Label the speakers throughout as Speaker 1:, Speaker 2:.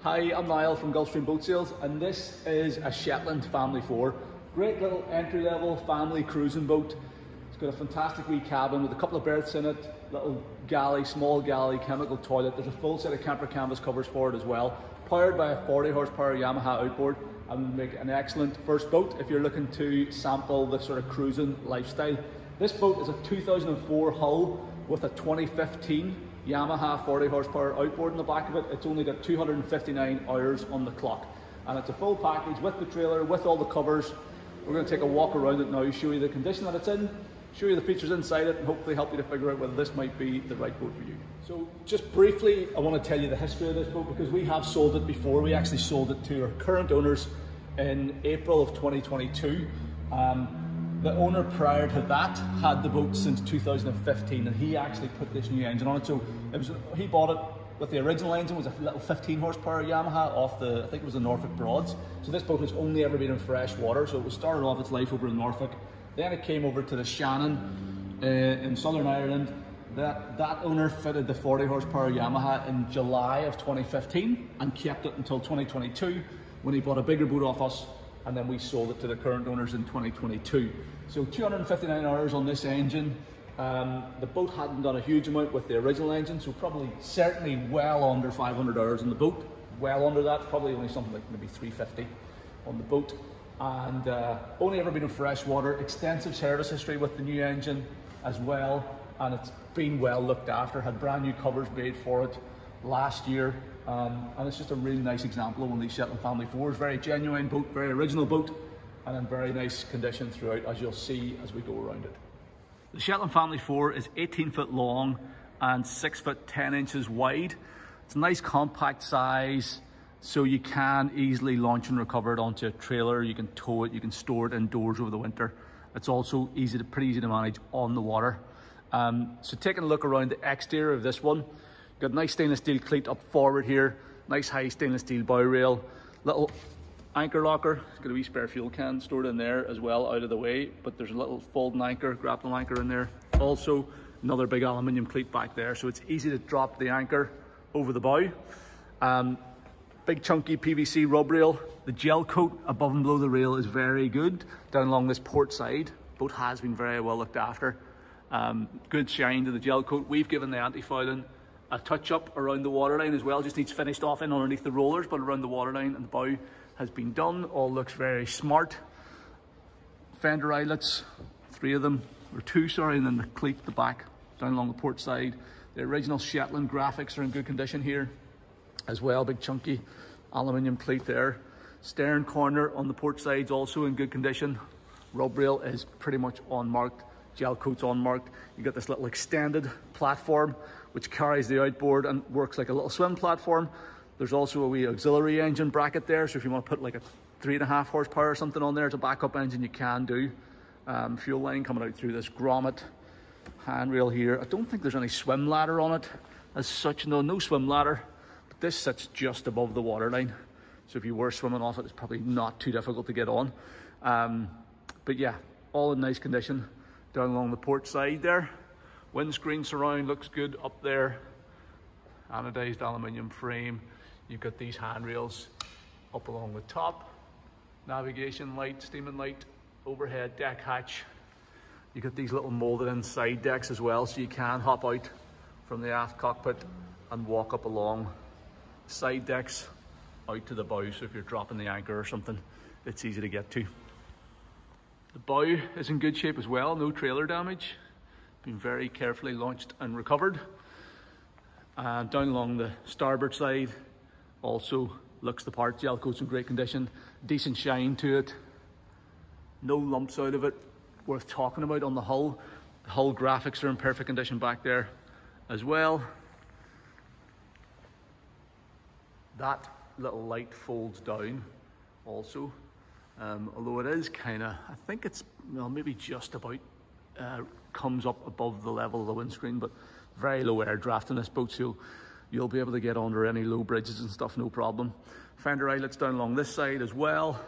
Speaker 1: Hi, I'm Niall from Gulfstream Boat Sales, and this is a Shetland Family 4. Great little entry-level family cruising boat. It's got a fantastic wee cabin with a couple of berths in it, little galley, small galley, chemical toilet. There's a full set of camper canvas covers for it as well. Powered by a 40 horsepower Yamaha outboard, and make an excellent first boat if you're looking to sample the sort of cruising lifestyle. This boat is a 2004 hull with a 2015 Yamaha 40 horsepower outboard in the back of it. It's only got 259 hours on the clock, and it's a full package with the trailer, with all the covers. We're going to take a walk around it now, show you the condition that it's in, show you the features inside it, and hopefully help you to figure out whether this might be the right boat for you. So just briefly, I want to tell you the history of this boat because we have sold it before. We actually sold it to our current owners in April of 2022. The owner prior to that had the boat since 2015, and he actually put this new engine on it. So he bought it with the original engine, was a little 15 horsepower Yamaha off the, I think it was the Norfolk Broads. So this boat has only ever been in fresh water. So it was started off its life over in Norfolk. Then it came over to the Shannon in Southern Ireland. That owner fitted the 40 horsepower Yamaha in July of 2015 and kept it until 2022 when he bought a bigger boat off us, and then we sold it to the current owners in 2022. So 259 hours on this engine. The boat hadn't done a huge amount with the original engine, so certainly well under 500 hours on the boat. Well under that, probably only something like maybe 350 on the boat. And only ever been in fresh water. Extensive service history with the new engine as well, and it's been well looked after. Had brand new covers made for it last year. And it's just a really nice example of one of these Shetland Family 4s. Very genuine boat, very original boat, and in very nice condition throughout, as you'll see as we go around it. The Shetland Family 4 is 18 foot long and 6 foot 10 inches wide. It's a nice compact size, so you can easily launch and recover it onto a trailer. You can tow it, you can store it indoors over the winter. It's also pretty easy to manage on the water. So taking a look around the exterior of this one, got nice stainless steel cleat up forward here, nice high stainless steel bow rail, little anchor locker. It's got a wee spare fuel can stored in there as well, out of the way, but there's a little folding anchor, grappling anchor in there. Also, another big aluminium cleat back there, so it's easy to drop the anchor over the bow. Big chunky PVC rub rail. The gel coat above and below the rail is very good. Down along this port side, boat has been very well looked after. Good shine to the gel coat. We've given the anti-fouling a touch up around the waterline as well. Just needs finished off in underneath the rollers, but around the waterline and the bow has been done. All looks very smart. Fender eyelets, 3 of them, or 2, sorry, and then the cleat at the back down along the port side. The original Shetland graphics are in good condition here as well. Big chunky aluminium cleat there. Stern corner on the port side's also in good condition. Rub rail is pretty much unmarked. Gel coat's unmarked. You got this little extended platform which carries the outboard and works like a little swim platform. There's also a wee auxiliary engine bracket there, so if you want to put like a 3.5 horsepower or something on there as a backup engine, you can do. Fuel line coming out through this grommet. Handrail here. I don't think there's any swim ladder on it as such. No swim ladder, but this sits just above the waterline, so if you were swimming off it, it's probably not too difficult to get on. But yeah, all in nice condition. Down along the port side there, windscreen surround looks good up there. Anodized aluminium frame. You've got these handrails up along the top. Navigation light, steaming light, overhead deck hatch. You've got these little molded in side decks as well, so you can hop out from the aft cockpit and walk up along side decks out to the bow. So if you're dropping the anchor or something, it's easy to get to. The bow is in good shape as well, no trailer damage. Been very carefully launched and recovered. And down along the starboard side, also looks the part. Gel coat's in great condition, decent shine to it. No lumps out of it worth talking about on the hull. The hull graphics are in perfect condition back there as well. That little light folds down also. Although it is kind of, I think it's, well, maybe just about comes up above the level of the windscreen, but very low air draft in this boat, so you'll be able to get under any low bridges and stuff, no problem. Fender eyelets down along this side as well.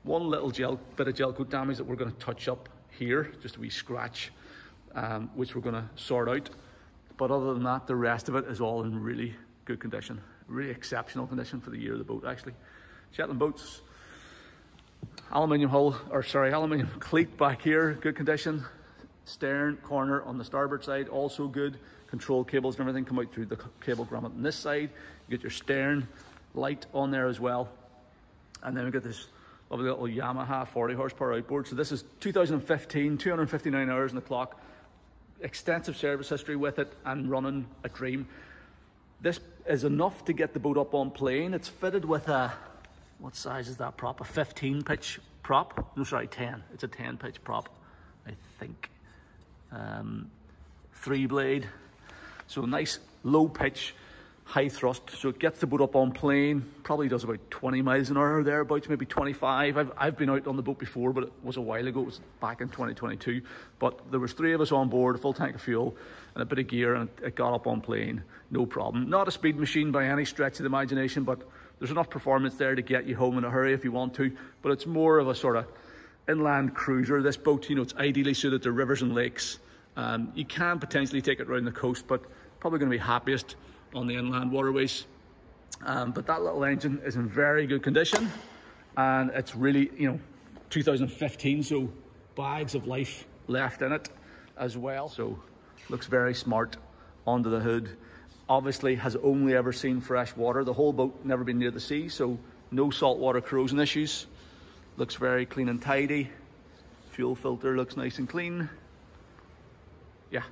Speaker 1: One little bit of gel coat damage that we're going to touch up here, just a wee scratch, which we're going to sort out. But other than that, the rest of it is all in really good condition. Really exceptional condition for the year of the boat, actually. Shetland boats, aluminium hull, or sorry, aluminium cleat back here, good condition. Stern corner on the starboard side, also good. Control cables and everything come out through the cable grommet on this side. You get your stern light on there as well. And then we got this lovely little Yamaha 40 horsepower outboard. So this is 2015, 259 hours on the clock. Extensive service history with it and running a dream. This is enough to get the boat up on plane. It's fitted with a, what size is that prop? A 15 pitch prop? No, sorry, 10. It's a 10 pitch prop, I think. 3 blade. So nice low pitch, high thrust. So it gets the boat up on plane. Probably does about 20 miles an hour thereabouts, maybe 25. I've been out on the boat before, but it was a while ago. It was back in 2022. But there was 3 of us on board, a full tank of fuel and a bit of gear, and it got up on plane, no problem. Not a speed machine by any stretch of the imagination, but there's enough performance there to get you home in a hurry if you want to. But it's more of a sort of inland cruiser. This boat, you know, it's ideally suited to rivers and lakes. You can potentially take it around the coast, but probably going to be happiest on the inland waterways. But that little engine is in very good condition, and it's really, you know, 2015, so bags of life left in it as well. So looks very smart under the hood. Obviously has only ever seen fresh water. The whole boat never been near the sea, so no saltwater corrosion issues. Looks very clean and tidy. Fuel filter looks nice and clean. Yeah,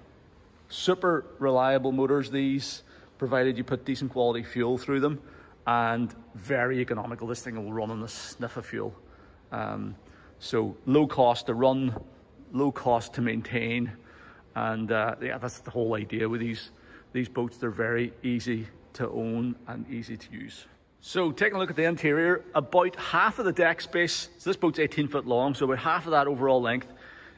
Speaker 1: super reliable motors these, provided you put decent quality fuel through them, and very economical. This thing will run on a sniff of fuel. So low cost to run, low cost to maintain, and yeah, that's the whole idea with these boats. They're very easy to own and easy to use. So taking a look at the interior, about half of the deck space, so this boat's 18 foot long, so about half of that overall length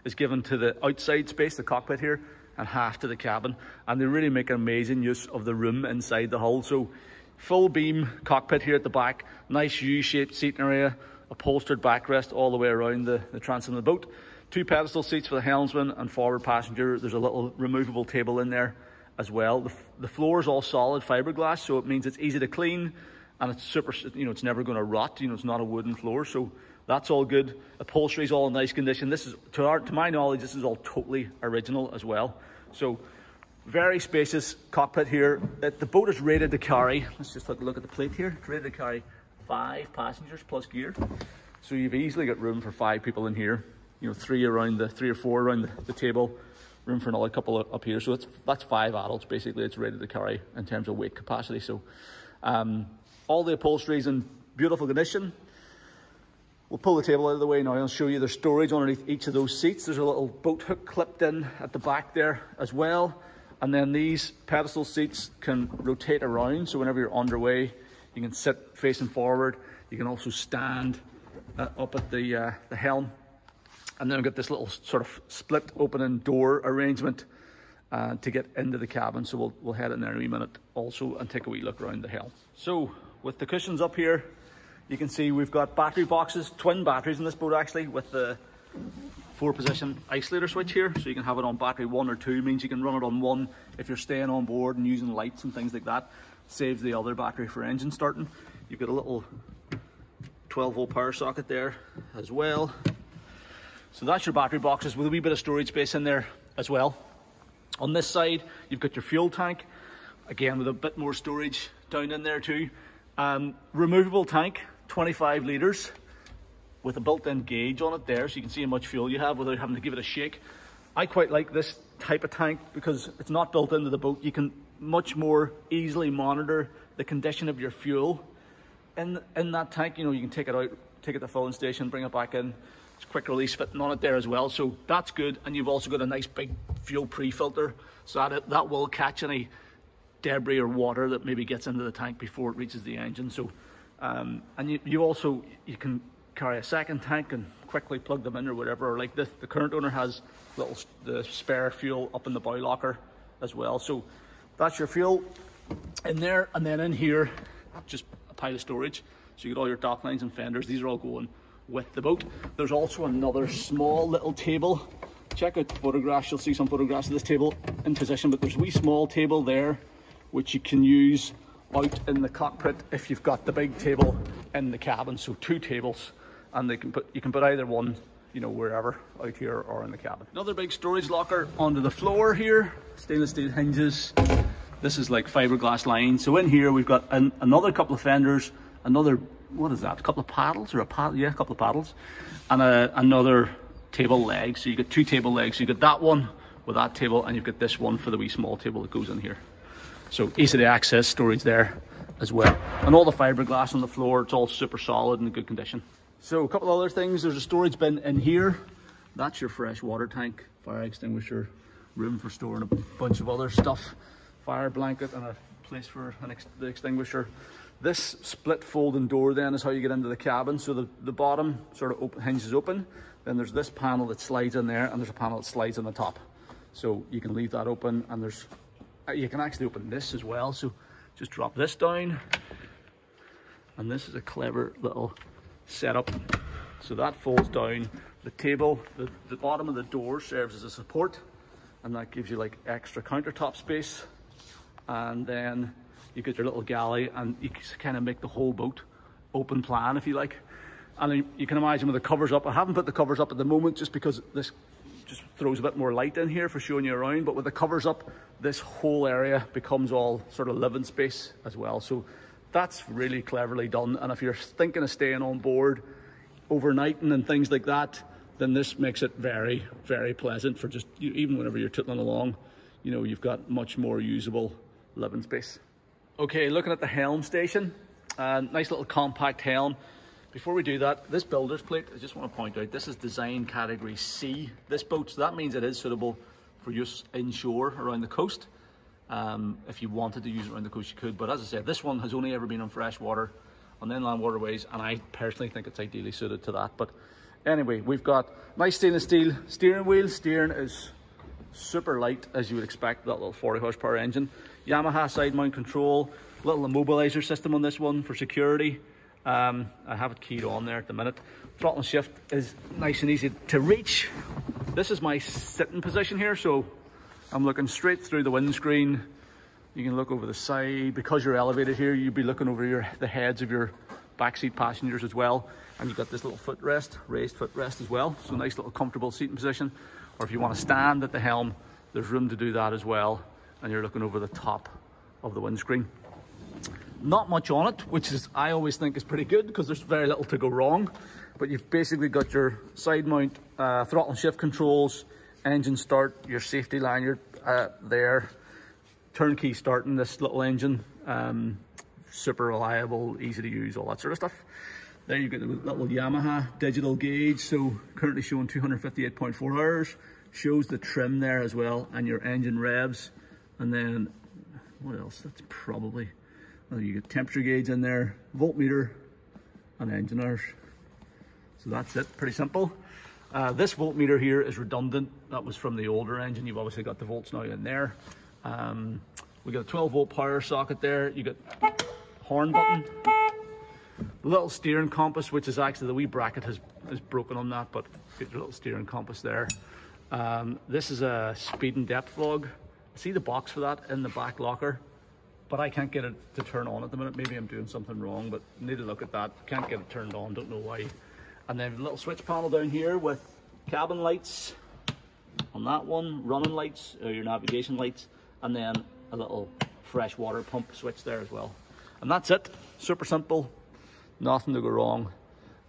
Speaker 1: is given to the outside space, the cockpit here, and half to the cabin. And they really make an amazing use of the room inside the hull. So full beam cockpit here at the back, nice U-shaped seating area, upholstered backrest all the way around the transom of the boat. 2 pedestal seats for the helmsman and forward passenger. There's a little removable table in there as well. The floor is all solid fiberglass, so it means it's easy to clean, and it's super, you know, it's never going to rot. You know, it's not a wooden floor, so that's all good. Upholstery is all in nice condition. This is, to my knowledge, this is all totally original as well. So very spacious cockpit here. The boat is rated to carry, let's just take a look at the plate here. It's rated to carry 5 passengers plus gear. So you've easily got room for 5 people in here. You know, 3 or 4 around the table. Room for another couple up here. So that's 5 adults basically. It's rated to carry in terms of weight capacity. So all the upholstery is in beautiful condition. We'll pull the table out of the way now and I'll show you the storage underneath each of those seats. There's a little boat hook clipped in at the back there as well. And then these pedestal seats can rotate around. So whenever you're underway, you can sit facing forward. You can also stand up at the helm. And then we've got this little sort of split opening door arrangement to get into the cabin. So we'll head in there in a wee minute also and take a wee look around the helm. So with the cushions up here, you can see we've got battery boxes, twin batteries in this boat actually, with the 4-position isolator switch here. So you can have it on battery 1 or 2, means you can run it on 1 if you're staying on board and using lights and things like that. Saves the other battery for engine starting. You've got a little 12-volt power socket there as well. So that's your battery boxes with a wee bit of storage space in there as well. On this side, you've got your fuel tank, again with a bit more storage down in there too. Removable tank, 25 litres, with a built-in gauge on it there, so you can see how much fuel you have without having to give it a shake. I quite like this type of tank because it's not built into the boat. You can much more easily monitor the condition of your fuel in that tank. You know, you can take it out, take it to the filling station, bring it back in. It's quick release fitting on it there as well, so that's good. And you've also got a nice big fuel pre-filter, so that will catch any debris or water that maybe gets into the tank before it reaches the engine. So and you can carry a second tank and quickly plug them in or whatever, or like the current owner has the spare fuel up in the bow locker as well. So that's your fuel in there, and then in here just a pile of storage, so you get all your dock lines and fenders. These are all going with the boat. There's also another small little table. Check out the photographs, you'll see some photographs of this table in position, but there's a wee small table there which you can use out in the cockpit if you've got the big table in the cabin. So 2 tables, and you can put either one, you know, wherever, out here or in the cabin. Another big storage locker onto the floor here, stainless steel hinges. This is like fiberglass line. So in here we've got another couple of fenders, another, what is that, a couple of paddles, or a paddle? Yeah, a couple of paddles, and another table leg. So you get 2 table legs. So you get that one with that table, and you've got this one for the wee small table that goes in here. So easy to access storage there as well. And all the fiberglass on the floor, it's all super solid and in good condition. So a couple of other things, there's a storage bin in here. That's your fresh water tank, fire extinguisher, room for storing a bunch of other stuff, fire blanket, and a place for the extinguisher. This split folding door then is how you get into the cabin. So the bottom sort of hinges open. Then there's this panel that slides in there, and there's a panel that slides on the top. So you can leave that open, and you can actually open this as well. So just drop this down, and this is a clever little setup. So that folds down. The table, the bottom of the door serves as a support, and that gives you like extra countertop space. And then you get your little galley, and you kind of make the whole boat open plan, if you like. And you can imagine with the covers up, I haven't put the covers up at the moment just because this just throws a bit more light in here for showing you around, but with the covers up, this whole area becomes all sort of living space as well. So that's really cleverly done. And if you're thinking of staying on board overnighting and things like that, then this makes it very, very pleasant for just, even whenever you're tootling along, you know, you've got much more usable living space. Okay, looking at the helm station, nice little compact helm. Before we do that, this builder's plate, I just want to point out, this is design category C, this boat, so that means it is suitable for use inshore around the coast. If you wanted to use it around the coast, you could, but as I said, this one has only ever been on fresh water, on inland waterways, and I personally think it's ideally suited to that. But anyway, we've got nice stainless steel steering wheel. Steering is super light, as you would expect, that little 40 horsepower engine. Yamaha side mount control, little immobilizer system on this one for security. I have it keyed on there at the minute. Throttle and shift is nice and easy to reach. This is my sitting position here, so I'm looking straight through the windscreen. You can look over the side. Because you're elevated here, you'd be looking over the heads of your backseat passengers as well. And you've got this little footrest, raised footrest as well. So nice little comfortable seating position. Or if you want to stand at the helm, there's room to do that as well. And you're looking over the top of the windscreen. Not much on it, which is, I always think is pretty good because there's very little to go wrong. But you've basically got your side mount throttle and shift controls, engine start, your safety lanyard there, turnkey starting this little engine, super reliable, easy to use, all that sort of stuff. There you get the little Yamaha digital gauge, so currently showing 258.4 hours, shows the trim there as well, and your engine revs. And then what else? That's probably, well, you get temperature gauge in there, voltmeter, and engine hours. So that's it, pretty simple. This voltmeter here is redundant. That was from the older engine. You've obviously got the volts now in there. We got a 12 volt power socket there. You got horn button. The little steering compass, which is actually the wee bracket is broken on that, but get your little steering compass there. This is a speed and depth log. See the box for that in the back locker, but I can't get it to turn on at the minute. Maybe I'm doing something wrong, but need to look at that. Can't get it turned on, don't know why. And then a little switch panel down here with cabin lights on that one, running lights, your navigation lights, and then a little fresh water pump switch there as well. And that's it, super simple, nothing to go wrong.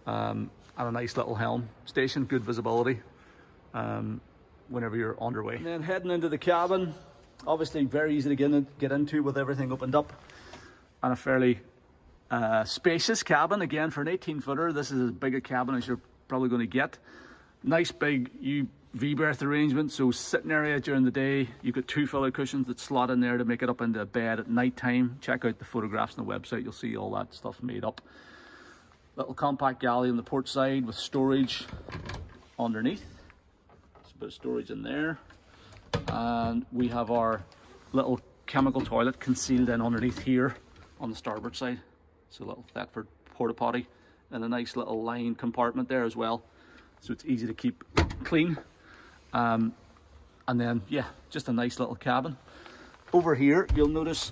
Speaker 1: And a nice little helm station, good visibility whenever you're underway. And then heading into the cabin, obviously very easy to get into with everything opened up, and a fairly spacious cabin. Again, for an 18-footer, this is as big a cabin as you're probably going to get. Nice big V-berth arrangement, so sitting area during the day. You've got 2 pillow cushions that slot in there to make it up into a bed at night time. Check out the photographs on the website, you'll see all that stuff made up. Little compact galley on the port side with storage underneath. There's a bit of storage in there. And we have our little chemical toilet concealed in underneath here on the starboard side. So a little Thetford porta potty and a nice little lined compartment there as well, so it's easy to keep clean. And then yeah, just a nice little cabin. Over here you'll notice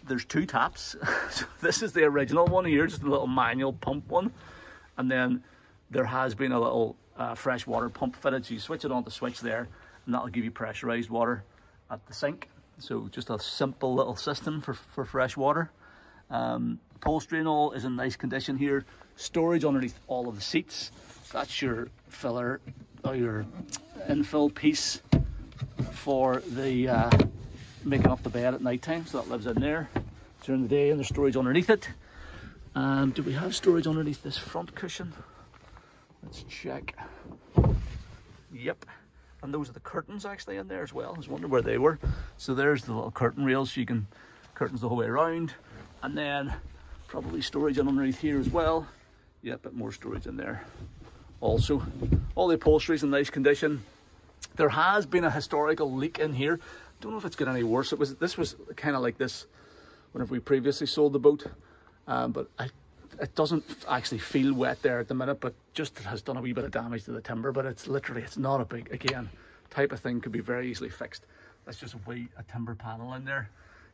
Speaker 1: there's two taps. So this is the original one here, just a little manual pump one. And then there has been a little fresh water pump fitted. So you switch it on the switch there, and that'll give you pressurized water at the sink. So just a simple little system for fresh water. Upholstery and all is in nice condition here. Storage underneath all of the seats. That's your filler or your infill piece for the making up the bed at night time. So that lives in there during the day, and there's storage underneath it. Do we have storage underneath this front cushion? Let's check. Yep. And those are the curtains actually in there as well. I was wondering where they were. So there's the little curtain rails, so you can curtains the whole way around. And then probably storage underneath here as well. Yeah, a bit more storage in there. Also, all the upholstery is in nice condition. There has been a historical leak in here. Don't know if it's got any worse. This was kind of like this whenever we previously sold the boat, but it doesn't actually feel wet there at the minute, but just it has done a wee bit of damage to the timber. But it's not a big, again, type of thing, could be very easily fixed. That's just a timber panel in there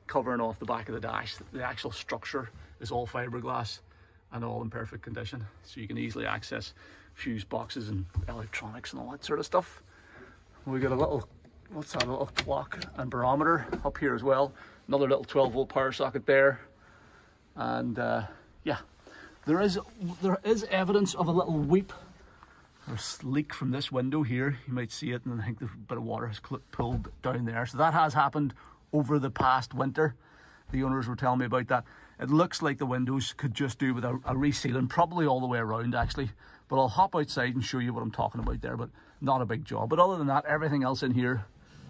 Speaker 1: covering off the back of the dash. The actual structure is all fiberglass and all in perfect condition, so you can easily access fuse boxes and electronics and all that sort of stuff. We got a little, what's that, a little clock and barometer up here as well. Another little 12-volt power socket there. And yeah, there is evidence of a little weep or leak from this window here. You might see it, and I think a bit of water has pulled down there. So that has happened over the past winter. The owners were telling me about that. It looks like the windows could just do with a resealing, probably all the way around actually. But I'll hop outside and show you what I'm talking about there, but not a big job. But other than that, everything else in here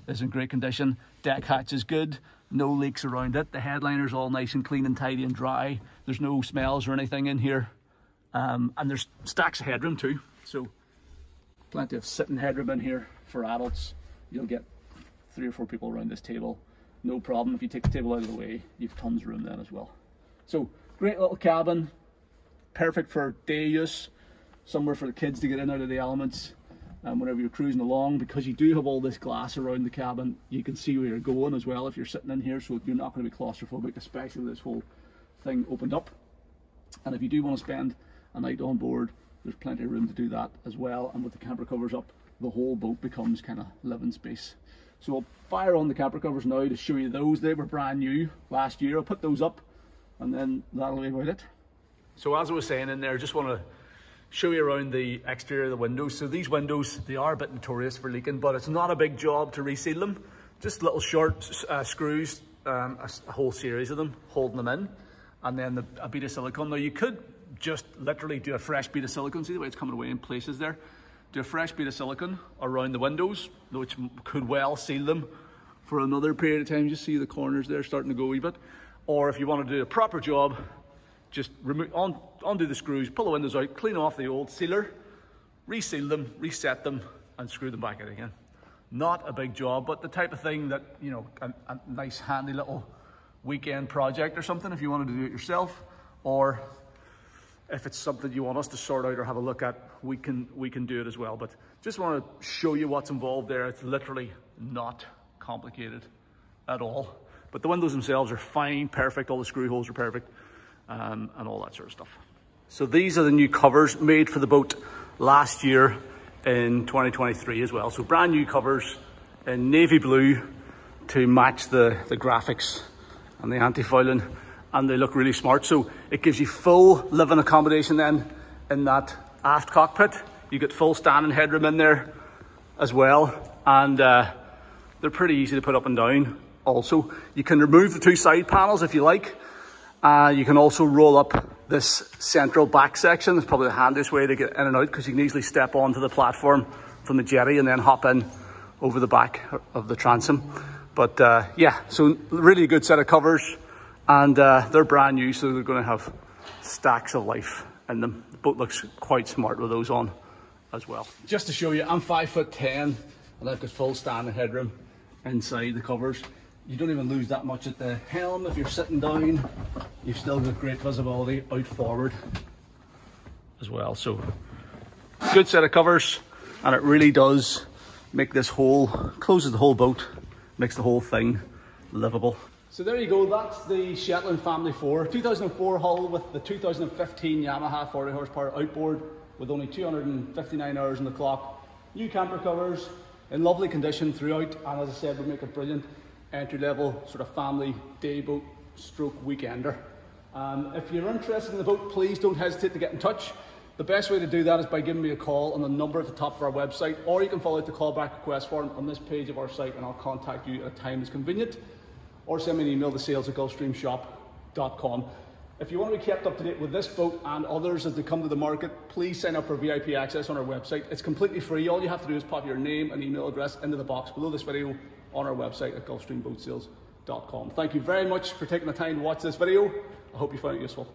Speaker 1: is in great condition. Deck hatch is good, no leaks around it. The headliner's all nice and clean and tidy and dry. There's no smells or anything in here. And there's stacks of headroom too. So plenty of sitting headroom in here for adults. You'll get 3 or 4 people around this table. No problem. If you take the table out of the way, you've tons of room then as well. So great little cabin, perfect for day use, somewhere for the kids to get in out of the elements. And whenever you're cruising along, because you do have all this glass around the cabin, you can see where you're going as well if you're sitting in here, so you're not going to be claustrophobic, especially with this whole thing opened up. And if you do want to spend a night on board, there's plenty of room to do that as well. And with the camper covers up, the whole boat becomes kind of living space. So I'll fire on the camper covers now to show you those. They were brand new last year. I'll put those up, and then that'll be about it. So as I was saying in there, just want to show you around the exterior of the windows. So these windows, they are a bit notorious for leaking, but it's not a big job to reseal them. Just little short screws, a whole series of them, holding them in, and then a bead of silicone. Now you could just literally do a fresh bead of silicone. See the way it's coming away in places there? Do a fresh bead of silicone around the windows, which could well seal them for another period of time. You see the corners there starting to go a wee bit. Or if you want to do a proper job, just undo the screws, pull the windows out, clean off the old sealer, reseal them, reset them, and screw them back in again. Not a big job, but the type of thing that, you know, a nice handy little weekend project or something if you wanted to do it yourself, or if it's something you want us to sort out or have a look at, we can do it as well. But just want to show you what's involved there. It's literally not complicated at all. But the windows themselves are fine, perfect. All the screw holes are perfect, and all that sort of stuff. So these are the new covers made for the boat last year in 2023 as well. So brand new covers in navy blue to match the graphics and the anti-fouling. And they look really smart. So it gives you full living accommodation then in that aft cockpit. You get full standing headroom in there as well. And they're pretty easy to put up and down. Also, you can remove the 2 side panels if you like. You can also roll up this central back section. It's probably the handiest way to get in and out, because you can easily step onto the platform from the jetty and then hop in over the back of the transom. But yeah, so really good set of covers. And they're brand new, so they're going to have stacks of life in them. The boat looks quite smart with those on as well. Just to show you, I'm 5'10", and I've got full standing headroom inside the covers. You don't even lose that much at the helm. If you're sitting down, you've still got great visibility out forward as well. So good set of covers, and it really does make this whole, closes the whole boat, makes the whole thing livable. So there you go, that's the Shetland Family 4, 2004 hull with the 2015 Yamaha 40 horsepower outboard with only 259 hours on the clock. New camper covers, in lovely condition throughout, and as I said, would make a brilliant entry-level sort of family day boat stroke weekender. If you're interested in the boat, please don't hesitate to get in touch. The best way to do that is by giving me a call on the number at the top of our website, or you can follow the callback request form on this page of our site and I'll contact you at a time that's convenient, or send me an email to sales@gulfstreamshop.com. If you want to be kept up to date with this boat and others as they come to the market, please sign up for VIP access on our website. It's completely free. All you have to do is pop your name and email address into the box below this video on our website at gulfstreamboatsales.com. Thank you very much for taking the time to watch this video. I hope you found it useful.